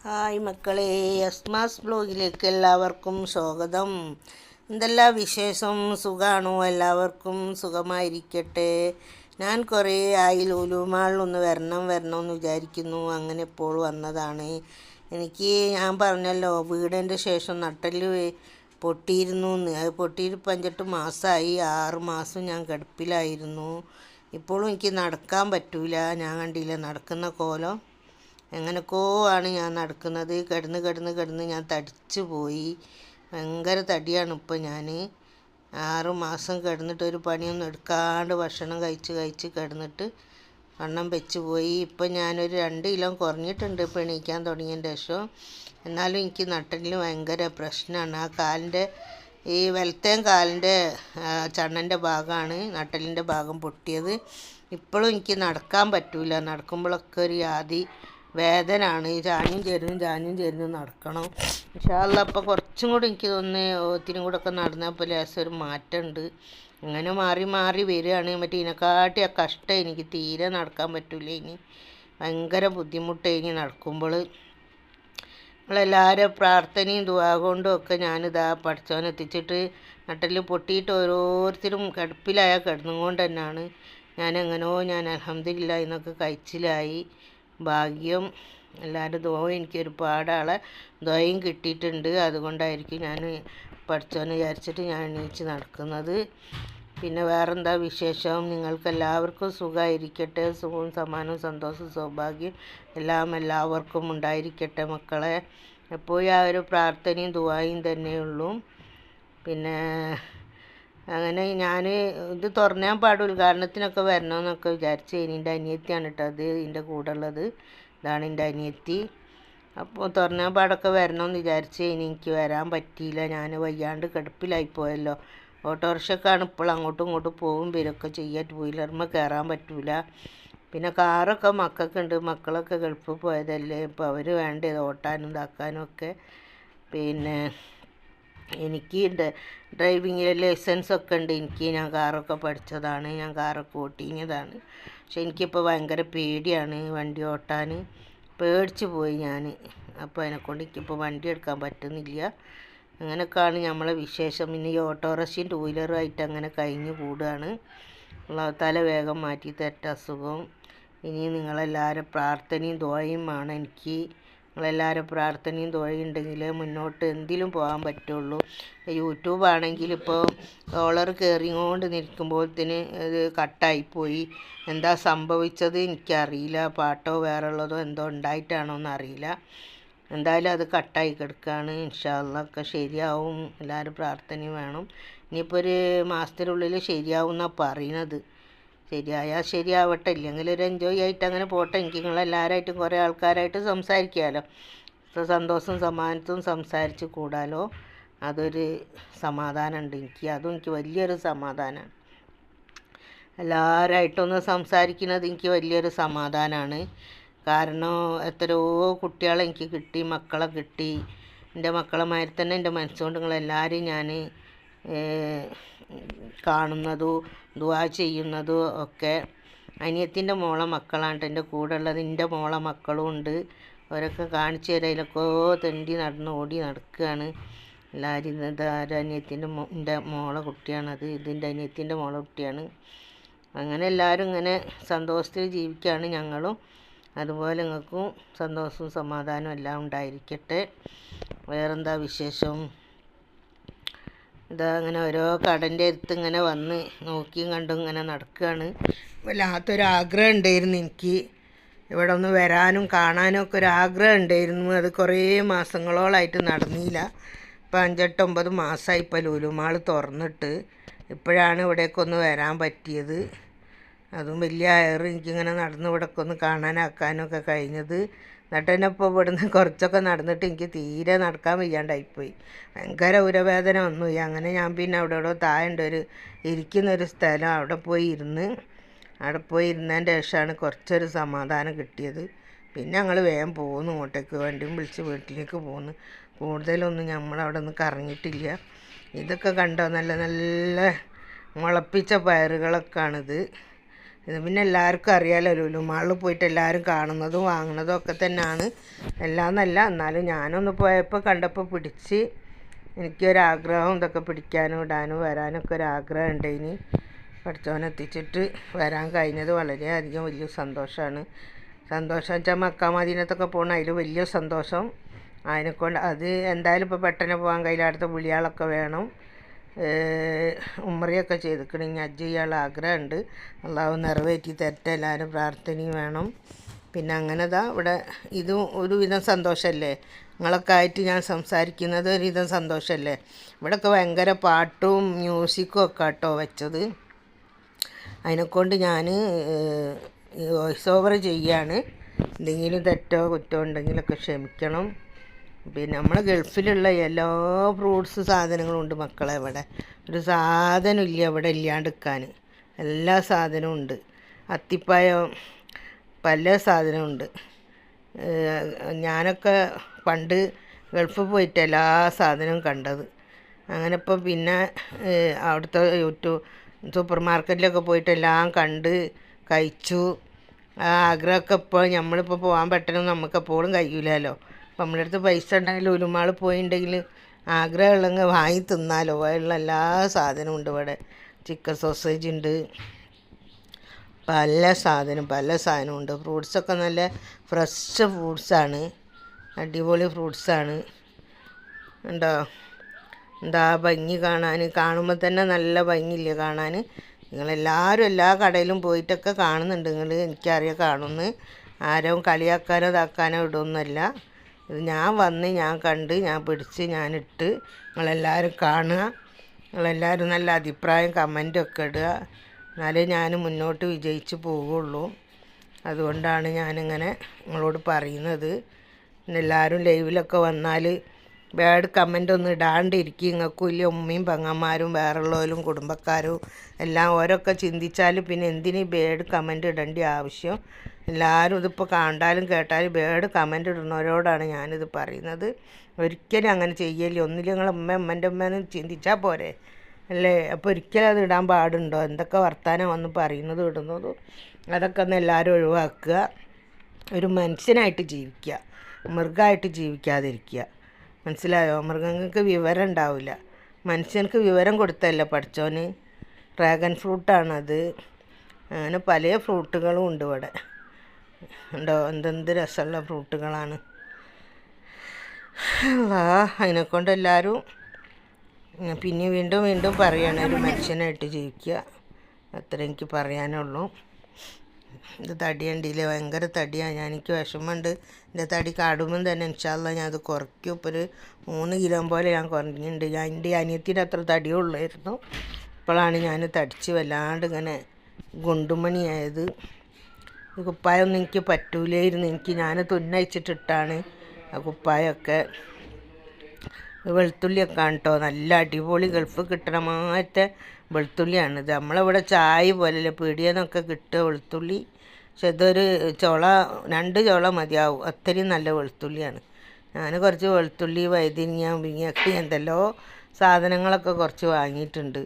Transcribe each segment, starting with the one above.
Hi മക്കളെ, അസ്മാസ് ബ്ലോഗിലേക്ക് എല്ലാവർക്കും സ്വാഗതം. എന്തെല്ലാം വിശേഷം? സുഖമാണോ? എല്ലാവർക്കും സുഖമായിരിക്കട്ടെ. ഞാൻ കുറേ ആയി ലുലുമാളിലൊന്ന് വരണമെന്ന് വിചാരിക്കുന്നു. അങ്ങനെ ഇപ്പോൾ വന്നതാണ്. ഞാൻ പറഞ്ഞല്ലോ, വീടിൻ്റെ ശേഷം നട്ടെല്ല് പൊട്ടിയിരുന്നു എന്ന്. അത് പൊട്ടിയിട്ട് 5-8 മാസമായി. 6 മാസം ഞാൻ കിടപ്പിലായിരുന്നു. ഇപ്പോഴും എനിക്ക് നടക്കാൻ പറ്റൂല. ഞാൻ കണ്ടില്ല നടക്കുന്ന കോലം. എങ്ങനെയൊക്കെയോ ആണ് ഞാൻ നടക്കുന്നത്. കിടന്ന് ഞാൻ തടിച്ചു പോയി. ഭയങ്കര തടിയാണ് ഇപ്പോൾ ഞാൻ. 6 മാസം കിടന്നിട്ട് ഒരു പണിയൊന്നും എടുക്കാണ്ട് ഭക്ഷണം കഴിച്ച് കിടന്നിട്ട് വണ്ണം വെച്ച് പോയി. ഇപ്പം ഞാനൊരു 2 കിലോ കുറഞ്ഞിട്ടുണ്ട് ഇപ്പോൾ എണീക്കാൻ തുടങ്ങിയതിൻ്റെ ശേഷം. എന്നാലും എനിക്ക് നട്ടലിന് ഭയങ്കര പ്രശ്നമാണ്. ആ കാലിൻ്റെ വലത്തെ കാലിൻ്റെ ചണ്ണൻ്റെ ഭാഗമാണ് നട്ടലിൻ്റെ ഭാഗം പൊട്ടിയത്. ഇപ്പോഴും എനിക്ക് നടക്കാൻ പറ്റൂല. നടക്കുമ്പോഴൊക്കെ ഒരു വേദനയാണ്. ചാഞ്ഞും ചെരിഞ്ഞും നടക്കണം. ഇൻഷാ അല്ലാഹ് ഇപ്പോൾ കുറച്ചും കൂടി എനിക്ക് ഒത്തിരി കൂടെ ഒക്കെ നടന്നപ്പോൾ ലേശം ഒരു മാറ്റമുണ്ട്. അങ്ങനെ മാറി വരികയാണ്. ഇതിനെക്കാട്ടി ആ കഷ്ടം. എനിക്ക് തീരെ നടക്കാൻ പറ്റൂല. ഇനി ഭയങ്കര ബുദ്ധിമുട്ടായി നടക്കുമ്പോൾ. നമ്മളെല്ലാവരും പ്രാർത്ഥനയും ദുആ കൊണ്ടും ഒക്കെ ഞാനിതാ പഠിച്ചവനെത്തിച്ചിട്ട് നട്ടെല്ല് പൊട്ടിയിട്ട് ഓരോരുത്തരും കിടന്നുകൊണ്ട് തന്നെയാണ്. ഞാൻ അൽഹംദുലില്ലാഹ് എന്നൊക്കെ കഴിച്ചിലായി. ഭാഗ്യം. എല്ലാവരും ദുആയും എനിക്ക് ഒരുപാട് ആളെ ദുആയും കിട്ടിയിട്ടുണ്ട്. അതുകൊണ്ടായിരിക്കും ഞാൻ പഠിച്ചവനെ വിചാരിച്ചിട്ട് ഞാൻ എണീച്ച് നടക്കുന്നത്. പിന്നെ വേറെന്താ വിശേഷം? നിങ്ങൾക്കെല്ലാവർക്കും സുഖമായിരിക്കട്ടെ. സുഖവും സമാനവും സന്തോഷവും സൗഭാഗ്യം എല്ലാവർക്കും ഉണ്ടായിരിക്കട്ടെ മക്കളെ. എപ്പോഴും ആ ഒരു പ്രാർത്ഥനയും ദുആയും തന്നെയുള്ളൂ. പിന്നെ അങ്ങനെ ഞാൻ ഇത് തുറന്നാൻ പാട് ഉദ്ഘാടനത്തിനൊക്കെ വരണമെന്നൊക്കെ വിചാരിച്ചു. എൻ്റെ അനിയത്തിയാണ് കേട്ടോ അത് ഇതിൻ്റെ കൂടെ ഉള്ളത്. ഇതാണ് എൻ്റെ അനിയത്തി. അപ്പോൾ തുറന്നാൻ പാടൊക്കെ വരണമെന്ന് വിചാരിച്ചു. എനിക്ക് വരാൻ പറ്റിയില്ല. ഞാൻ വയ്യാണ്ട് കിടപ്പിലായിപ്പോയല്ലോ. ഓട്ടോറിക്ഷക്കാണ് ഇപ്പോൾ അങ്ങോട്ടും ഇങ്ങോട്ടും പോകും വരൊക്കെ ചെയ്യാൻ. 2 വീലറിന്മേൽ കയറാൻ പറ്റൂല. പിന്നെ കാറൊക്കെ മക്കൾക്കുണ്ട്. മക്കളൊക്കെ ഗൾഫിൽ പോയതല്ലേ. ഇപ്പോൾ അവർ വേണ്ടത് ഓട്ടാനും ഇതാക്കാനും ഒക്കെ. പിന്നെ എനിക്ക് ഡ്രൈവിംഗ് ലൈസൻസൊക്കെ ഉണ്ട്. ഞാൻ കാറൊക്കെ പഠിച്ചതാണ്. ഞാൻ കാറൊക്കെ ഓട്ടിഞ്ഞതാണ്. പക്ഷെ എനിക്കിപ്പോൾ ഭയങ്കര പേടിയാണ് വണ്ടി ഓട്ടാൻ. പേടിച്ച് പോയി ഞാൻ. അപ്പോൾ അതിനെക്കൊണ്ട് എനിക്കിപ്പോൾ വണ്ടി എടുക്കാൻ പറ്റുന്നില്ല. അങ്ങനെയൊക്കെയാണ് നമ്മളെ വിശേഷം. പിന്നെ ഈ ഓട്ടോറിക്ഷയും 2 വീലറുമായിട്ട് അങ്ങനെ കഴിഞ്ഞു കൂടുകയാണ്. തല വേഗം മാറ്റി തരട്ടെ അസുഖം. ഇനി നിങ്ങളെല്ലാവരും പ്രാർത്ഥനയും ദുആയും ആണ് എനിക്ക്. നിങ്ങളെല്ലാവരും പ്രാർത്ഥനയും ദുആയും ഉണ്ടെങ്കിൽ മുന്നോട്ട് എന്തിലും പോകാൻ പറ്റുള്ളൂ. യൂട്യൂബ് ആണെങ്കിൽ ഇപ്പോൾ ഡോളർ കയറിക്കൊണ്ട് നിൽക്കുമ്പോഴത്തേന് ഇത് കട്ടായിപ്പോയി. എന്താ സംഭവിച്ചത് എനിക്കറിയില്ല. പാട്ടോ വേറുള്ളതോ എന്തോ ഉണ്ടായിട്ടാണോ എന്നറിയില്ല. എന്തായാലും അത് കട്ടായി കിടക്കുകയാണ്. ഇൻഷാ അല്ലാഹ് ഒക്കെ ശരിയാവും. എല്ലാവരും പ്രാർത്ഥനയും വേണം. ഇനിയിപ്പോൾ ഒരു മാസത്തിനുള്ളിൽ ശരിയാവും എന്നാണ് പറയുന്നത്. ശരിയായാൽ ശരിയാവട്ടെ. ഇല്ലെങ്കിൽ ഒരു എൻജോയ് ആയിട്ട് അങ്ങനെ പോട്ടെ. എനിക്ക് നിങ്ങളെല്ലാവരായിട്ടും കുറേ ആൾക്കാരായിട്ട് സംസാരിക്കാമല്ലോ. സന്തോഷവും സമാധാനത്തും സംസാരിച്ച് കൂടാലോ. അതൊരു സമാധാനമുണ്ട് എനിക്ക്. എനിക്ക് വലിയൊരു സമാധാനമാണ്. എല്ലാവരായിട്ടൊന്ന് സംസാരിക്കുന്നത് എനിക്ക് വലിയൊരു സമാധാനമാണ്. കാരണം എത്രയോ കുട്ടികളെ എനിക്ക് കിട്ടി, മക്കളെ കിട്ടി. എൻ്റെ മക്കളെ മാതിരി തന്നെ എൻ്റെ മനസ്സുകൊണ്ട് നിങ്ങളെല്ലാവരും ഞാൻ കാണുന്നതും ദുആ ചെയ്യുന്നതും ഒക്കെ. അനിയത്തിൻ്റെ മോളെ മക്കളാണ് എൻ്റെ കൂടെ ഉള്ളത്. എൻ്റെ മോളെ മക്കളും ഉണ്ട്. അവരൊക്കെ കാണിച്ചു തരാം. അതിലൊക്കെ തെണ്ടി ഓടി നടക്കുകയാണ് എല്ലാവരും. ഇത് എൻ്റെ മോളെ കുട്ടിയാണത്. ഇതിൻ്റെ അനിയത്തിൻ്റെ മോളെ കുട്ടിയാണ്. അങ്ങനെ എല്ലാവരും ഇങ്ങനെ സന്തോഷത്തിൽ ജീവിക്കുകയാണ്. ഞങ്ങളും അതുപോലെ നിങ്ങൾക്കും സന്തോഷവും സമാധാനവും എല്ലാം ഉണ്ടായിരിക്കട്ടെ. വേറെന്താ വിശേഷം? അങ്ങനെ ഓരോ കടൻ്റെ അടുത്ത് ഇങ്ങനെ വന്ന് നോക്കിയും കണ്ടും ഇങ്ങനെ നടക്കുകയാണ്. വല്ലാത്തൊരാഗ്രഹം ഉണ്ടായിരുന്നു എനിക്ക്. ഇവിടെ ഒന്ന് വരാനും കാണാനും ഒക്കെ ഒരാഗ്രഹം ഉണ്ടായിരുന്നു. അത് കുറേ മാസങ്ങളോളമായിട്ട് നടന്നില്ല. ഇപ്പം 5-8-9 മാസമായി ഇപ്പോൾ ലുലുമാൾ തുറന്നിട്ട്. ഇപ്പോഴാണ് ഇവിടേക്ക് ഒന്ന് വരാൻ പറ്റിയത്. അതും വലിയ എനിക്കിങ്ങനെ നടന്ന് ഇവിടെയൊക്കെ ഒന്ന് കാണാനാക്കാനും ഒക്കെ കഴിഞ്ഞത്. എന്നിട്ട് തന്നെ ഇപ്പോൾ ഇവിടുന്ന് കുറച്ചൊക്കെ നടന്നിട്ട് എനിക്ക് തീരെ നടക്കാൻ വയ്യാണ്ടായിപ്പോയി. ഭയങ്കര ഉരവേദന വന്നു. അങ്ങനെ ഞാൻ പിന്നെ അവിടെ താഴെ ഇരിക്കുന്നൊരു സ്ഥലം അവിടെ പോയി ഇരുന്നതിൻ്റെ ശേഷമാണ് കുറച്ചൊരു സമാധാനം കിട്ടിയത്. പിന്നെ ഞങ്ങൾ വേഗം പോകുന്നു ഇങ്ങോട്ടേക്ക്. വണ്ടിയും വിളിച്ച് വീട്ടിലേക്ക് പോകുന്നു. കൂടുതലൊന്നും നമ്മളവിടെ ഒന്നും കറങ്ങിയിട്ടില്ല. ഇതൊക്കെ കണ്ടോ? നല്ല നല്ല മുളപ്പിച്ച പയറുകളൊക്കെയാണിത്. ഇത് പിന്നെ എല്ലാവർക്കും അറിയാമല്ലോ, ലുലു മാളിൽ പോയിട്ട് എല്ലാവരും കാണുന്നതും വാങ്ങുന്നതും ഒക്കെ തന്നെയാണ്. എല്ലാമെന്നല്ല, എന്നാലും ഞാനൊന്ന് പോയപ്പോൾ കണ്ടപ്പോൾ പിടിച്ച് എനിക്കൊരാഗ്രഹം ഇതൊക്കെ പിടിക്കാനും ഇടാനും വരാനൊക്കെ ഒരാഗ്രഹം ഉണ്ട്. ഇനി പഠിച്ചവനെത്തിച്ചിട്ട് വരാൻ കഴിഞ്ഞത് വളരെയധികം വലിയ സന്തോഷമാണ്. സന്തോഷം വെച്ചാൽ മക്ക മദീനത്തൊക്കെ പോകണം, അതിൽ വലിയ സന്തോഷം. അതിനെക്കൊണ്ട് അത് എന്തായാലും ഇപ്പോൾ പെട്ടെന്ന് പോകാൻ കഴിയില്ല, അടുത്ത വിളിയാളൊക്കെ വേണം. ഉമ്രയൊക്കെ ചെയ്തിക്കണം, ഇനി ഹജ്ജ് ചെയ്യാനുള്ള ആഗ്രഹമുണ്ട്. അള്ളാഹു നിറവേറ്റി തരട്ടെ, എല്ലാവരും പ്രാർത്ഥനയും വേണം. പിന്നെ അങ്ങനെതാ ഇവിടെ ഇതും ഒരുവിധം സന്തോഷമല്ലേ, നിങ്ങളൊക്കെ ആയിട്ട് ഞാൻ സംസാരിക്കുന്നത് ഒരുവിധം സന്തോഷമല്ലേ. ഇവിടെയൊക്കെ ഭയങ്കര പാട്ടും മ്യൂസിക്കും ഒക്കെ കേട്ടോ വെച്ചത്. അതിനെക്കൊണ്ട് ഞാൻ വോയിസ് ഓവർ ചെയ്യാണ്. എന്തെങ്കിലും തെറ്റോ കുറ്റമോ ഉണ്ടെങ്കിലൊക്കെ ക്ഷമിക്കണം. പിന്നെ നമ്മളെ ഗൾഫിലുള്ള എല്ലാ ഫ്രൂട്ട്സ് സാധനങ്ങളും ഉണ്ട് മക്കളെ. ഇവിടെ ഒരു സാധനം ഇല്ല ഇവിടെ ഇല്ലാണ്ടിരിക്കാൻ, എല്ലാ സാധനവും ഉണ്ട്. അത്തിപ്പഴം പല സാധനമുണ്ട്. ഞാനൊക്കെ പണ്ട് ഗൾഫിൽ പോയിട്ട് എല്ലാ സാധനവും കണ്ടത്. അങ്ങനെ ഇപ്പം പിന്നെ അവിടുത്തെ സൂപ്പർ മാർക്കറ്റിലൊക്കെ പോയിട്ട് എല്ലാം കണ്ട് കഴിച്ചു. ആ ആഗ്രഹമൊക്കെ ഇപ്പോൾ നമ്മളിപ്പോൾ പോകാൻ പറ്റണമെന്ന് നമുക്കെപ്പോഴും കഴിയില്ലല്ലോ. അപ്പം നമ്മുടെ അടുത്ത് പൈസ ഉണ്ടെങ്കിൽ ലുലുമാൾ പോയിട്ടുണ്ടെങ്കിൽ ആഗ്രഹമുള്ളെങ്കിൽ വാങ്ങി തിന്നാലോ. അതിലുള്ള എല്ലാ സാധനവും ഉണ്ട് ഇവിടെ. ചിക്കൻ സോസേജ് ഉണ്ട്, പല സാധനവും ഉണ്ട്. ഫ്രൂട്ട്സൊക്കെ നല്ല ഫ്രഷ് ഫ്രൂട്ട്സാണ്, അടിപൊളി ഫ്രൂട്ട്സാണ്. ഉണ്ടോ, എന്താ ഭംഗി കാണുമ്പോൾ തന്നെ നല്ല ഭംഗിയില്ലേ കാണാൻ. നിങ്ങളെല്ലാവരും എല്ലാ കടയിലും പോയിട്ടൊക്കെ കാണുന്നുണ്ട് നിങ്ങൾ, എനിക്കറിയാം കാണുമെന്ന്. ആരും കളിയാക്കാനോ ഇതാക്കാനോ ഇടുമൊന്നുമല്ല. ഇത് ഞാൻ വന്ന് ഞാൻ കണ്ട് ഞാൻ പിടിച്ച് ഞാനിട്ട്, നിങ്ങളെല്ലാവരും കാണുക. നിങ്ങളെല്ലാവരും നല്ല അഭിപ്രായം കമൻറ്റൊക്കെ ഇടുക, എന്നാലേ ഞാൻ മുന്നോട്ട് വിജയിച്ച് പോവുള്ളൂ. അതുകൊണ്ടാണ് ഞാനിങ്ങനെ നിങ്ങളോട് പറയുന്നത്. എല്ലാവരും ലൈവിലൊക്കെ വന്നാൽ ബാഡ് കമൻ്റ് ഒന്നും ഇടാണ്ടിരിക്കും. നിങ്ങൾക്കും ഇല്ല ഉമ്മയും പെങ്ങന്മാരും വേറുള്ളവരും കുടുംബക്കാരും എല്ലാം ഓരോക്കെ ചിന്തിച്ചാൽ പിന്നെ എന്തിന് ബാഡ് കമൻ്റ് ഇടേണ്ട ആവശ്യം. എല്ലാവരും ഇതിപ്പോൾ കണ്ടാലും കേട്ടാലും ബാഡ് കമൻ്റ് ഇടുന്നവരോടാണ് ഞാനിത് പറയുന്നത്. ഒരിക്കലും അങ്ങനെ ചെയ്യല്ലേ. ഒന്നിലും നിങ്ങൾ ഉമ്മൻ്റെ ഉമ്മയെന്ന് ചിന്തിച്ചാൽ പോരെ അല്ലേ. അപ്പോൾ ഒരിക്കലും അത് ഇടാൻ പാടുണ്ടോ? എന്തൊക്കെ വർത്താനം വന്ന് പറയുന്നതും ഇടുന്നതും അതൊക്കെ ഒന്ന് എല്ലാവരും ഒഴിവാക്കുക. ഒരു മനുഷ്യനായിട്ട് ജീവിക്കുക, മൃഗമായിട്ട് ജീവിക്കാതിരിക്കുക. മനസ്സിലായോ? മൃഗങ്ങൾക്ക് വിവരം ഉണ്ടാവില്ല, മനുഷ്യർക്ക് വിവരം കൊടുത്തല്ല പഠിച്ചോന്. ഡ്രാഗൺ ഫ്രൂട്ടാണത്. അങ്ങനെ പല ഫ്രൂട്ടുകളും ഉണ്ട് ഇവിടെ. ഉണ്ടോ, എന്തെന്ത് രസമുള്ള ഫ്രൂട്ടുകളാണ്. അതിനെക്കൊണ്ട് എല്ലാവരും പിന്നെ വീണ്ടും വീണ്ടും പറയണം, ഒരു മനുഷ്യനായിട്ട് ജീവിക്കുക. അത്ര എനിക്ക് പറയാനുള്ളൂ. ഇത് തടി കണ്ടില്ലേ, ഭയങ്കര തടിയാണ്. എനിക്ക് വിഷമമുണ്ട്, എൻ്റെ തടി കാടുമ്പം തന്നെ ഇൻഷാ അല്ലാഹ് ഞാൻ അത് കുറയ്ക്കും. ഇപ്പോൾ ഒരു 3 കിലോ പോലെ ഞാൻ കുറഞ്ഞിട്ടുണ്ട്. ഞാൻ എൻ്റെ അനിയത്തിൻ്റെ അത്ര തടിയുള്ളായിരുന്നു. ഇപ്പോഴാണ് ഞാൻ തടിച്ച് വല്ലാണ്ട് ഇങ്ങനെ ഗുണ്ടുമണിയായത്. ഈ കുപ്പായമൊന്നും എനിക്ക് പറ്റൂലായിരുന്നു. ഞാൻ തുന്നയിച്ചിട്ടിട്ടാണ് ആ കുപ്പായമൊക്കെ. വെളുത്തുള്ളിയൊക്കെ ആണ് കേട്ടോ, നല്ല അടിപൊളി ഗൾഫ് കിട്ടണ മാറ്റത്തെ വെളുത്തുള്ളിയാണിത്. നമ്മളിവിടെ ചായ പോലെയല്ലേ പീടികയെന്നൊക്കെ കിട്ടുക വെളുത്തുള്ളി. പക്ഷെ ഇതൊരു 2 ചുള മതിയാവും, അത്രയും നല്ല വെളുത്തുള്ളിയാണ്. ഞാൻ കുറച്ച് വെളുത്തുള്ളി വഴുതനങ്ങ പിങ്ങിയൊക്കെ എന്തെല്ലോ സാധനങ്ങളൊക്കെ കുറച്ച് വാങ്ങിയിട്ടുണ്ട്.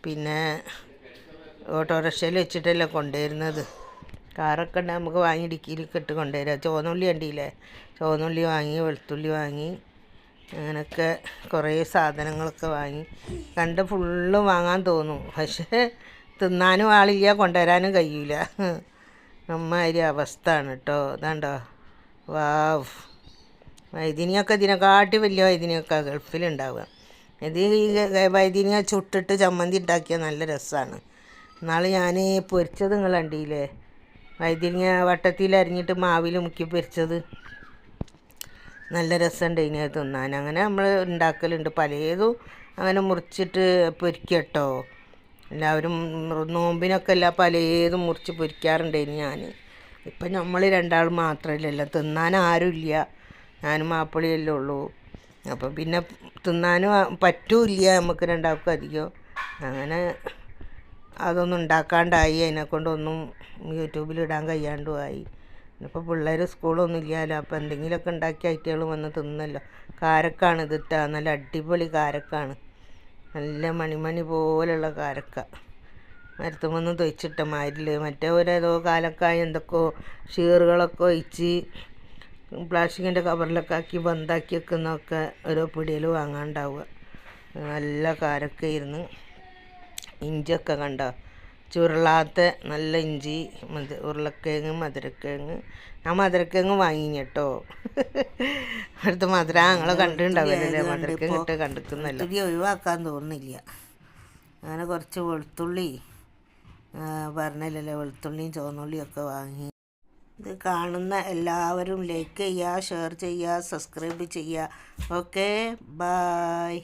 പിന്നെ ഓട്ടോറിക്ഷയിൽ വെച്ചിട്ടല്ലേ കൊണ്ടുവരുന്നത്. കാറൊക്കെ ഉണ്ട് നമുക്ക് വാങ്ങി ഡിക്കിയിലൊക്കെ ഇട്ട് കൊണ്ടുവരിക. ചുവന്നുള്ളി കണ്ടില്ലേ, ചുവന്നുള്ളി വാങ്ങി, വെളുത്തുള്ളി വാങ്ങി, അങ്ങനെയൊക്കെ കുറേ സാധനങ്ങളൊക്കെ വാങ്ങി. കണ്ട് ഫുള്ള് വാങ്ങാൻ തോന്നും, പക്ഷേ തിന്നാനും ആളില്ല, കൊണ്ടുവരാനും കഴിയില്ല. അമ്മാതിരി അവസ്ഥയാണ് കേട്ടോ. ഇതാണ്ടോ, വാവ്, വൈദ്യനിയൊക്കെ ഇതിനെക്കാട്ടി വലിയ വൈദ്യനിയൊക്കെ ഗൾഫിലുണ്ടാവുക. ഇത് ഈ വൈദ്യനിയ ചുട്ടിട്ട് ചമ്മന്തി ഉണ്ടാക്കിയാൽ നല്ല രസമാണ്. നാളെ ഞാൻ പൊരിച്ചത് നിങ്ങൾ കണ്ടില്ലേ, വൈദ്യനിയ വട്ടത്തിൽ അരിഞ്ഞിട്ട് മാവിൽ മുക്കി പൊരിച്ചത്, നല്ല രസമുണ്ട് ഇനി തിന്നാൻ. അങ്ങനെ നമ്മൾ ഉണ്ടാക്കലുണ്ട് പലതും. അങ്ങനെ മുറിച്ചിട്ട് പൊരിക്കുക കേട്ടോ. എല്ലാവരും നോമ്പിനൊക്കെ എല്ലാം പലതും മുറിച്ച് പൊരിക്കാറുണ്ട് ഞാൻ. ഇപ്പം നമ്മൾ 2 മാത്രമല്ലല്ലോ, തിന്നാൻ ആരുമില്ല, ഞാനും മാപ്പിളയല്ലേ ഉള്ളൂ. അപ്പം പിന്നെ തിന്നാനും പറ്റൂല്ല നമുക്ക് 2 അധികം. അങ്ങനെ അതൊന്നും ഉണ്ടാക്കാണ്ടായി, അതിനെക്കൊണ്ടൊന്നും യൂട്യൂബിലിടാൻ കഴിയാണ്ടുമായി. ഇപ്പോൾ പിള്ളേർ സ്കൂളൊന്നും ഇല്ലല്ലോ, അപ്പോൾ എന്തെങ്കിലുമൊക്കെ ഉണ്ടാക്കി ഐറ്റുകൾ വന്ന് തിന്നല്ലോ. കാരക്കാണ് ഇതിട്ടാ, നല്ല അടിപൊളി കാരക്കാണ്, നല്ല മണിമണി പോലെയുള്ള കാരക്ക. മരത്തുമൊന്നും തൊയ്ച്ചിട്ട മാതിരിൽ മറ്റേ ഓരേതോ കാലക്കായ എന്തൊക്കെയോ ഷീറുകളൊക്കെ ഒഴിച്ച് പ്ലാസ്റ്റിക്കിൻ്റെ കവറിലൊക്കെ ആക്കി ബന്ധാക്കി വെക്കുന്നതൊക്കെ ഓരോ പിടിയിൽ വാങ്ങാണ്ടാവുക. നല്ല കാരൊക്കെ ഇരുന്ന് ഇഞ്ചിയൊക്കെ കണ്ടോ, ചുരുളാത്ത നല്ല ഇഞ്ചി, ഉരുളക്കിഴങ്ങ്, മധുരക്കിഴങ്ങ്. ഞാൻ മധുരക്കിഴങ്ങ് വാങ്ങി കേട്ടോ. അടുത്ത മധുര ഞങ്ങൾ കണ്ടിട്ടുണ്ടാവില്ലല്ലേ, മധുരക്കിഴങ്ങ് ഇട്ട് കണ്ടിക്കുന്നല്ലോ. വെളുത്തുള്ളി ഒഴിവാക്കാൻ തോന്നുന്നില്ല. അങ്ങനെ കുറച്ച് വെളുത്തുള്ളി പറഞ്ഞില്ലല്ലോ, വെളുത്തുള്ളിയും ചുവന്നുള്ളിയും ഒക്കെ വാങ്ങി. ഇത് കാണുന്ന എല്ലാവരും ലൈക്ക് ചെയ്യുക, ഷെയർ ചെയ്യുക, സബ്സ്ക്രൈബ് ചെയ്യുക. Okay, bye.